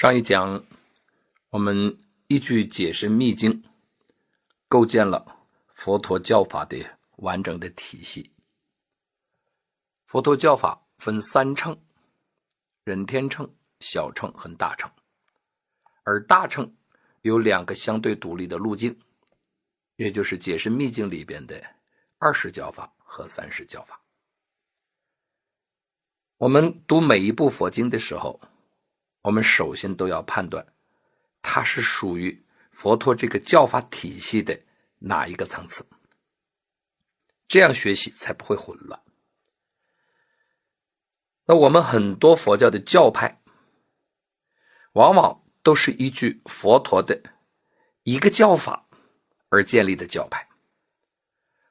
上一讲我们依据解释密经构建了佛陀教法的完整的体系。佛陀教法分三乘：人天乘、小乘和大乘。而大乘有两个相对独立的路径，也就是解释密经里边的20教法和30教法。我们读每一部佛经的时候，我们首先都要判断它是属于佛陀这个教法体系的哪一个层次，这样学习才不会混乱。那我们很多佛教的教派往往都是依据佛陀的一个教法而建立的教派，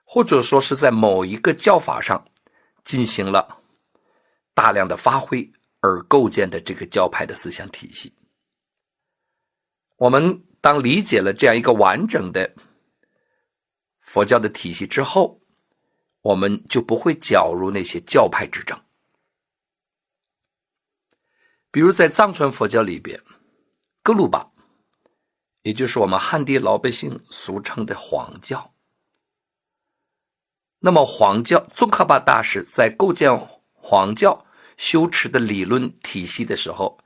或者说是在某一个教法上进行了大量的发挥而构建的这个教派的思想体系。我们当理解了这样一个完整的佛教的体系之后，我们就不会搅入那些教派之争。比如在藏传佛教里边，格鲁巴，也就是我们汉地老百姓俗称的黄教。那么黄教宗喀巴大师在构建黄教修持的理论体系的时候，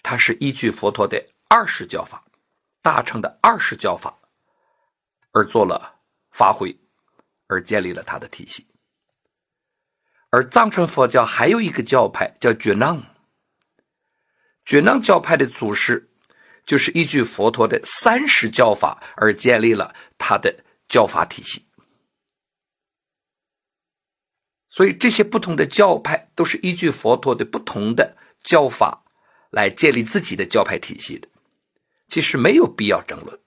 他是依据佛陀的20教法，大乘的20教法而做了发挥，而建立了他的体系。而藏传佛教还有一个教派叫觉囊，觉囊教派的祖师就是依据佛陀的30教法而建立了他的教法体系。所以这些不同的教派都是依据佛陀的不同的教法来建立自己的教派体系的，其实没有必要争论。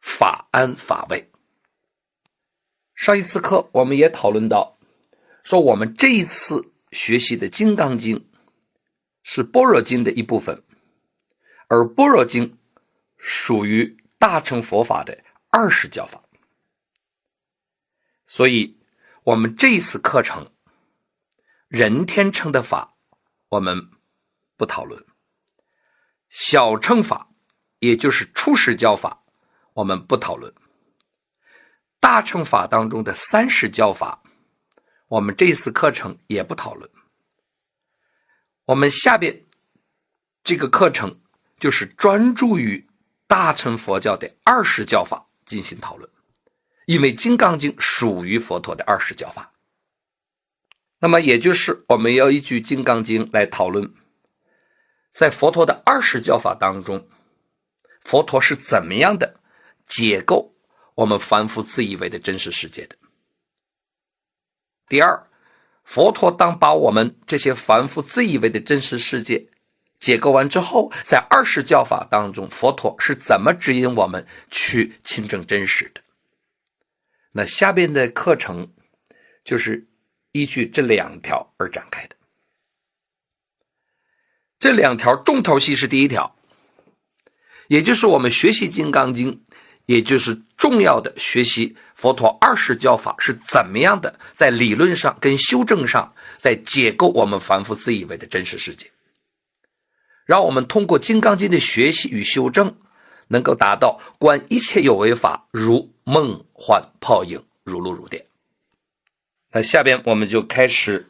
法安法位。上一次课我们也讨论到，说我们这一次学习的《金刚经》是般若经的一部分，而般若经属于大乘佛法的20教法。所以我们这一次课程人天乘的法我们不讨论，小乘法也就是初始教法我们不讨论，大乘法当中的30教法我们这一次课程也不讨论。我们下边这个课程就是专注于大乘佛教的20教法进行讨论，因为《金刚经》属于佛陀的20教法。那么也就是我们要依据《金刚经》来讨论，在佛陀的20教法当中，佛陀是怎么样的解构我们凡夫自以为的真实世界的。第二，佛陀当把我们这些凡夫自以为的真实世界解构完之后，在20教法当中，佛陀是怎么指引我们去亲证真实的。那下边的课程就是依据这2条而展开的。这2条重头戏是第一条，也就是我们学习《金刚经》，也就是重要的学习佛陀20教法是怎么样的在理论上跟修正上在解构我们凡夫自以为的真实世界，让我们通过《金刚经》的学习与修正，能够达到观一切有为法如梦幻泡影，如露如电。那下边我们就开始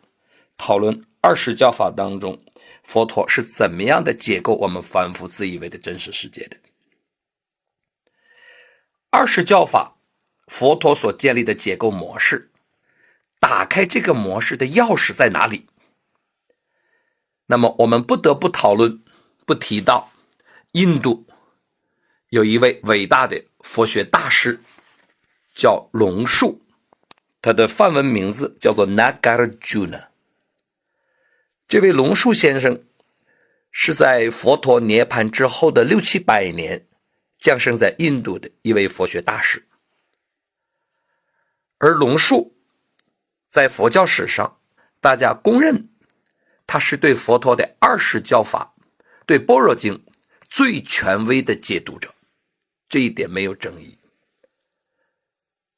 讨论20教法当中佛陀是怎么样的解构我们凡夫自以为的真实世界的。20教法佛陀所建立的解构模式，打开这个模式的钥匙在哪里？那么我们不得不讨论，不提到印度有一位伟大的佛学大师叫龙树，他的梵文名字叫做 Nagarjuna。 这位龙树先生是在佛陀涅槃之后的600-700年降生在印度的一位佛学大师。而龙树在佛教史上大家公认他是对佛陀的20教法，对般若经最权威的解读者，这一点没有争议。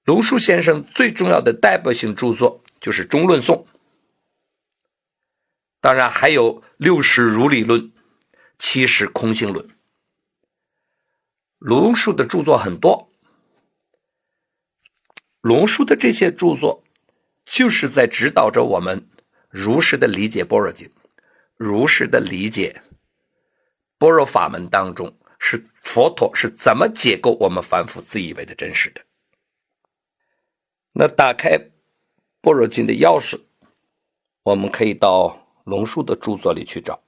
龙树先生最重要的代表性著作就是《中论颂》，当然还有六识如理论、其实空性论。龙树的著作很多，龙树的这些著作就是在指导着我们如实的理解般若经，如实的理解般若法门当中是佛陀是怎么解构我们凡夫自以为的真实的。那打开般若经的钥匙，我们可以到龙树的著作里去找。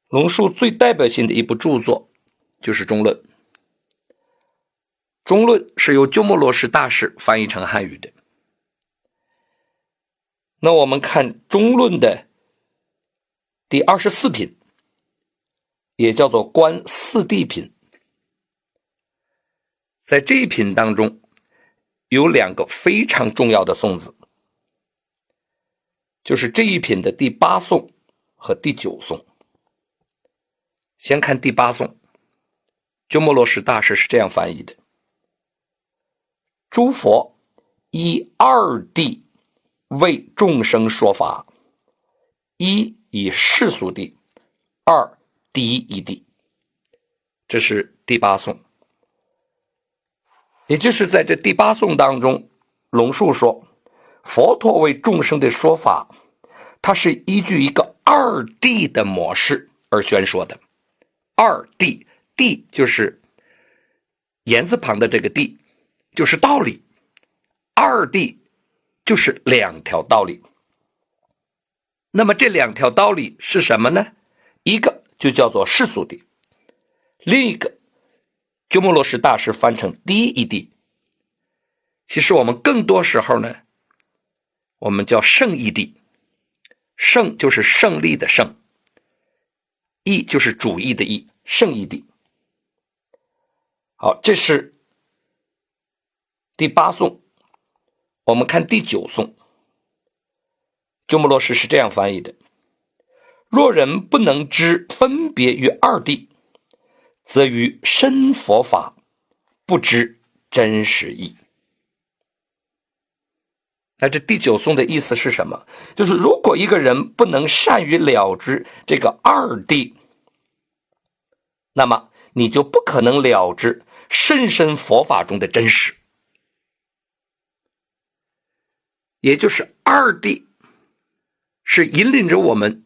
龙树最代表性的一部著作就是中论。中论是由鸠摩罗什大师翻译成汉语的。那我们看中论的第24品，也叫做观四谛品。在这一品当中有两个非常重要的颂字，就是这一品的第8颂和第9颂。先看第8颂，鸠摩罗什大师是这样翻译的：诸佛依二谛为众生说法，一以世俗谛，二第一谛。这是第8颂。也就是在这第8颂当中，龙树说佛陀为众生的说法，它是依据一个二谛的模式而宣说的。二谛，谛就是言字旁的这个谛，就是道理。二谛就是两条道理。那么这两条道理是什么呢？一个就叫做世俗谛，另一个鸠摩罗什大师翻成第一谛。其实我们更多时候呢，我们叫胜义谛。胜就是胜利的胜，义就是主义的义，胜义谛。好，这是第8颂。我们看第9颂，鸠摩罗什是这样翻译的：若人不能知分别于二谛，则于深佛法不知真实义。那这第9颂的意思是什么？就是如果一个人不能善于了知这个二谛，那么你就不可能了知深深佛法中的真实。也就是二谛是引领着我们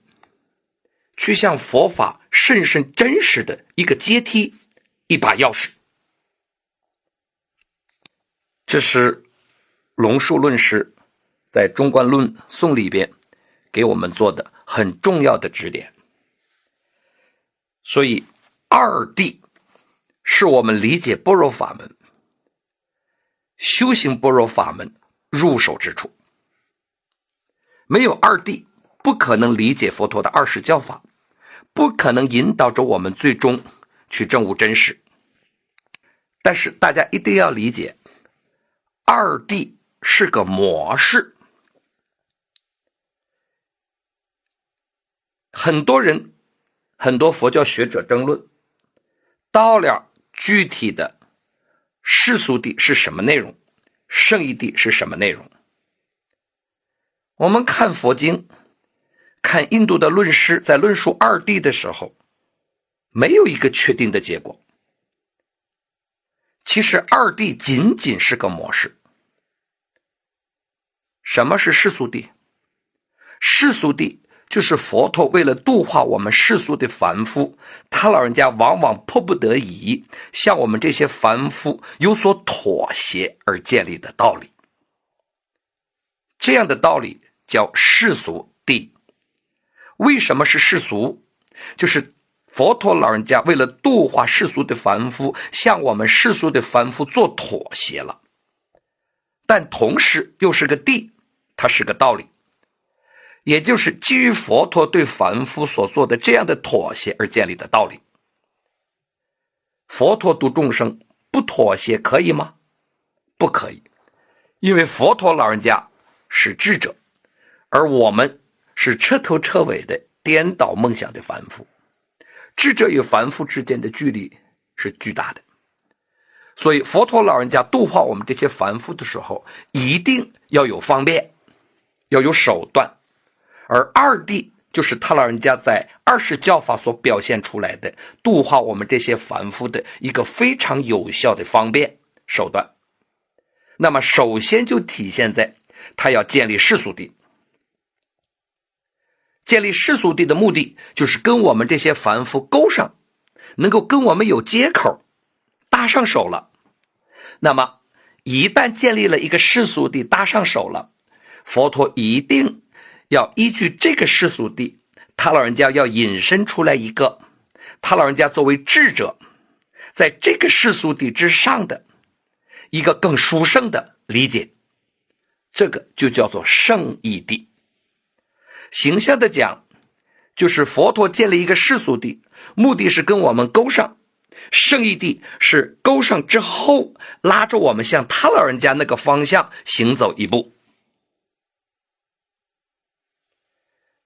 去向佛法深深真实的一个阶梯，一把钥匙。这是龙树论师在中观论颂里边给我们做的很重要的指点。所以二谛是我们理解般若法门、修行般若法门入手之处。没有二谛，不可能理解佛陀的20教法，不可能引导着我们最终去证悟真实。但是大家一定要理解，二谛是个模式。很多人，很多佛教学者争论，到了具体的世俗谛是什么内容，胜义谛是什么内容。我们看佛经，看印度的论师在论述二谛的时候，没有一个确定的结果。其实二谛仅仅是个模式。什么是世俗谛？世俗谛就是佛陀为了度化我们世俗的凡夫，他老人家往往迫不得已向我们这些凡夫有所妥协而建立的道理。这样的道理叫世俗谛。为什么是世俗？就是佛陀老人家为了度化世俗的凡夫，向我们世俗的凡夫做妥协了，但同时又是个谛，它是个道理，也就是基于佛陀对凡夫所做的这样的妥协而建立的道理。佛陀度众生不妥协可以吗？不可以，因为佛陀老人家是智者，而我们是彻头彻尾的颠倒梦想的凡夫。智者与凡夫之间的距离是巨大的，所以佛陀老人家度化我们这些凡夫的时候，一定要有方便，要有手段。而二谛就是他老人家在20教法所表现出来的度化我们这些凡夫的一个非常有效的方便手段。那么首先就体现在他要建立世俗谛。建立世俗谛的目的就是跟我们这些凡夫勾上，能够跟我们有接口，搭上手了。那么一旦建立了一个世俗谛，搭上手了，佛陀一定要依据这个世俗谛，他老人家要引申出来一个他老人家作为智者在这个世俗谛之上的一个更殊胜的理解，这个就叫做圣义谛。形象的讲，就是佛陀建立一个世俗谛，目的是跟我们勾上，圣义谛是勾上之后拉着我们向他老人家那个方向行走一步。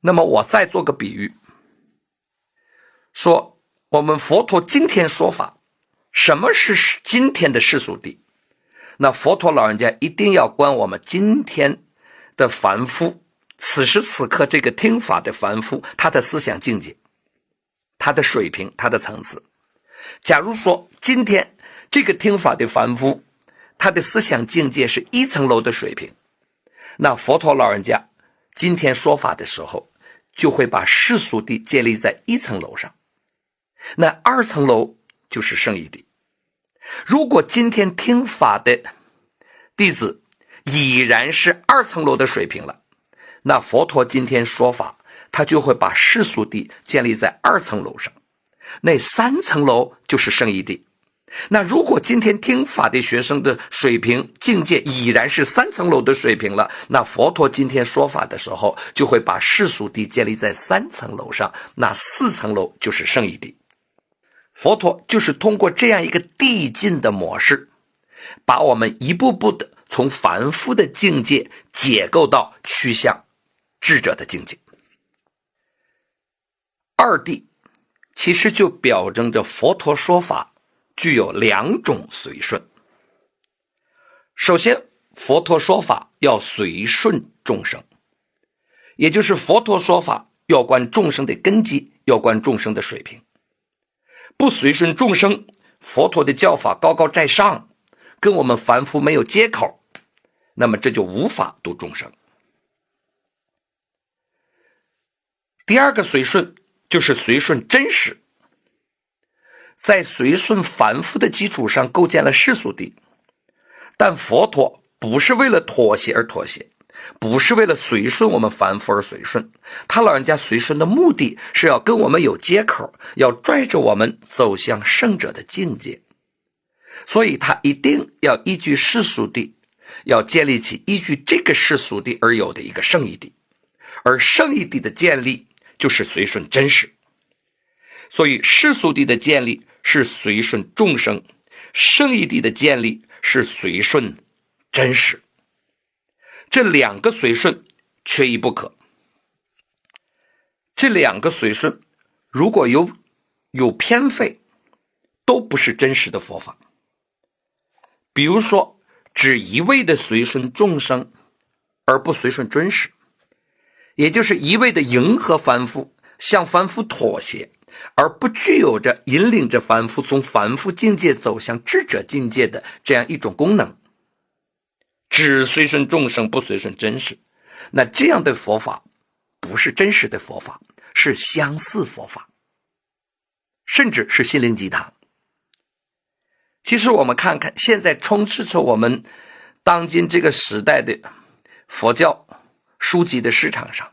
那么我再做个比喻，说我们佛陀今天说法，什么是今天的世俗谛？那佛陀老人家一定要观我们今天的凡夫，此时此刻这个听法的凡夫，他的思想境界，他的水平，他的层次。假如说今天这个听法的凡夫，他的思想境界是1层楼的水平，那佛陀老人家今天说法的时候，就会把世俗谛建立在1层楼上，那2层楼就是圣义谛。如果今天听法的弟子已然是2层楼的水平了，那佛陀今天说法，他就会把世俗谛建立在2层楼上，那3层楼就是圣义谛。那如果今天听法的学生的水平境界已然是3层楼的水平了，那佛陀今天说法的时候，就会把世俗谛建立在3层楼上，那4层楼就是圣义谛。佛陀就是通过这样一个递进的模式，把我们一步步的从凡夫的境界解构到趋向智者的境界。2谛其实就表征着佛陀说法具有2种随顺。首先，佛陀说法要随顺众生，也就是佛陀说法要观众生的根基，要观众生的水平。不随顺众生，佛陀的教法高高在上，跟我们凡夫没有接口，那么这就无法度众生。第2个随顺就是随顺真实，在随顺凡夫的基础上构建了世俗谛，但佛陀不是为了妥协而妥协，不是为了随顺我们凡夫而随顺，他老人家随顺的目的是要跟我们有接口，要拽着我们走向圣者的境界。所以他一定要依据世俗谛，要建立起依据这个世俗谛而有的一个圣义谛，而圣义谛的建立就是随顺真实。所以世俗谛的建立是随顺众生，圣义谛的建立是随顺真实。这2个随顺缺一不可。这2个随顺如果有偏废，都不是真实的佛法。比如说只一味的随顺众生而不随顺真实，也就是一味的迎合凡夫，向凡夫妥协，而不具有着引领着凡夫从凡夫境界走向智者境界的这样一种功能。只随顺众生，不随顺真实，那这样的佛法不是真实的佛法，是相似佛法，甚至是心灵鸡汤。其实我们看看现在充斥着我们当今这个时代的佛教书籍的市场上，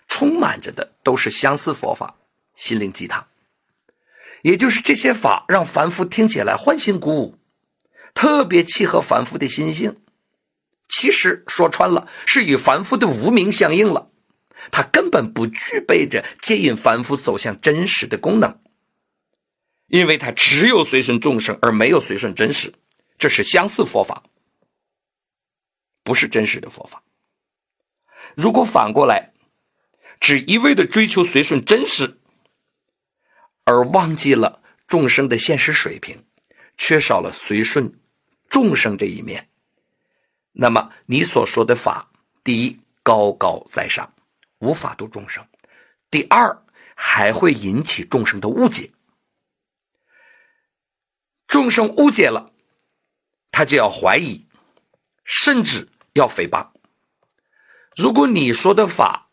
充满着的都是相似佛法、心灵鸡汤。也就是这些法让凡夫听起来欢欣鼓舞，特别契合凡夫的心性，其实说穿了是与凡夫的无明相应了，它根本不具备着接引凡夫走向真实的功能，因为它只有随顺众生而没有随顺真实，这是相似佛法，不是真实的佛法。如果反过来只一味的追求随顺真实，而忘记了众生的现实水平，缺少了随顺众生这一面，那么你所说的法，第一高高在上，无法度众生；第二，还会引起众生的误解。众生误解了，他就要怀疑，甚至要诽谤。如果你说的法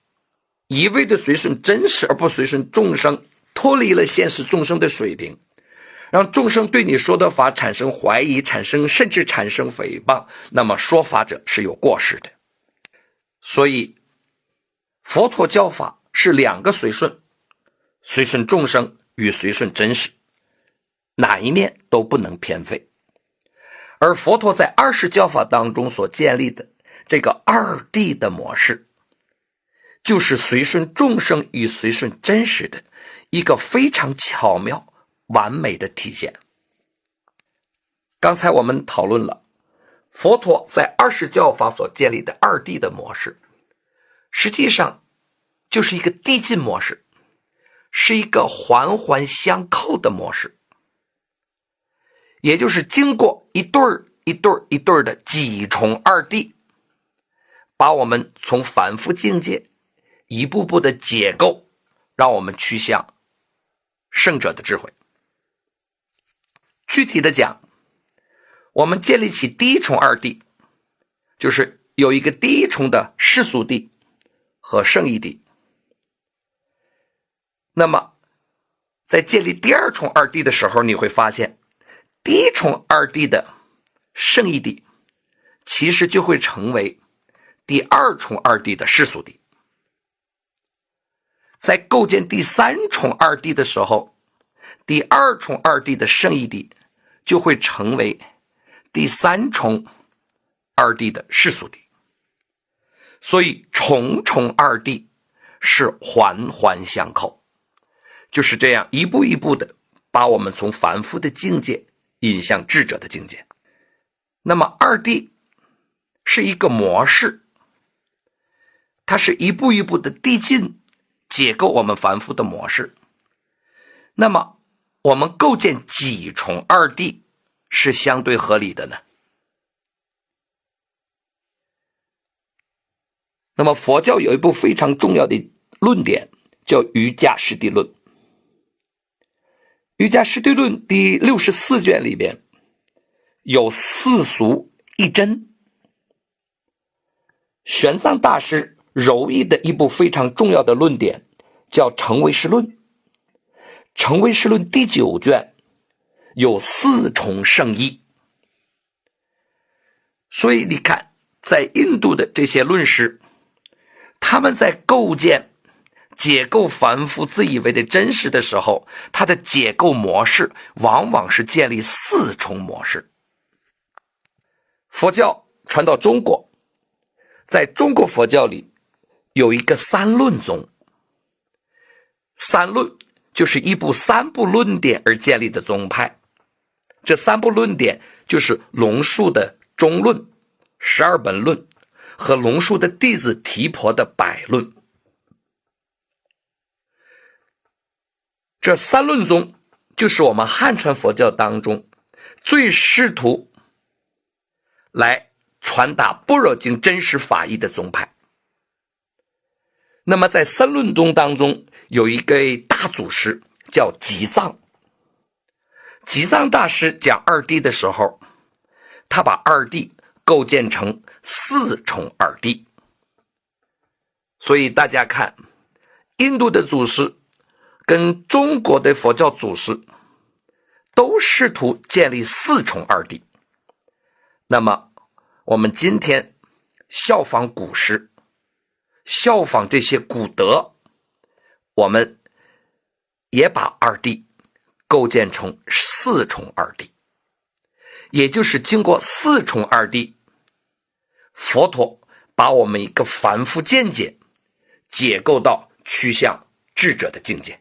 一味的随顺真实而不随顺众生，脱离了现实众生的水平，让众生对你说的法产生怀疑，甚至产生诽谤，那么说法者是有过失的。所以佛陀教法是两个随顺，随顺众生与随顺真实，哪一面都不能偏废。而佛陀在20教法当中所建立的这个二谛的模式，就是随顺众生与随顺真实的一个非常巧妙完美的体现。刚才我们讨论了佛陀在20教法所建立的二谛的模式，实际上就是一个递进模式，是一个环环相扣的模式，也就是经过一对儿一对儿一对儿的几重二谛，把我们从反复境界一步步的解构，让我们趋向圣者的智慧。具体的讲，我们建立起第一重二谛，就是有一个第一重的世俗谛和圣义谛。那么在建立第二重二谛的时候，你会发现第一重二谛的圣义谛其实就会成为第二重二谛的世俗谛。在构建第三重二谛的时候，第二重二谛的圣义谛就会成为第三重二谛的世俗谛。所以重重二谛是环环相扣，就是这样一步一步的把我们从凡夫的境界引向智者的境界。那么二谛是一个模式，它是一步一步的递进解构我们凡夫的模式。那么我们构建几重二谛是相对合理的呢？那么佛教有一部非常重要的论点叫瑜伽师地论。瑜伽师地论第64卷里边有四俗一真，玄奘大师柔译的一部非常重要的论点叫成唯识论。成唯识论第9卷有4重圣义。所以你看，在印度的这些论师，他们在构建解构凡夫自以为的真实的时候，他的解构模式往往是建立4重模式。佛教传到中国，在中国佛教里有一个三论宗。三论就是一部3部论点而建立的宗派。这3部论点就是龙树的中论、12本论和龙树的弟子提婆的百论。这三论宗就是我们汉传佛教当中最试图来传达般若经真实法义的宗派。那么在三论宗当中有一个大祖师叫吉藏。吉藏大师讲二谛的时候，他把二谛构建成4重二谛。所以大家看，印度的祖师跟中国的佛教祖师都试图建立4重二谛。那么我们今天效仿古师，效仿这些古德，我们也把二谛构建成4重二谛。也就是经过4重二谛，佛陀把我们一个凡夫见解解构到趋向智者的境界。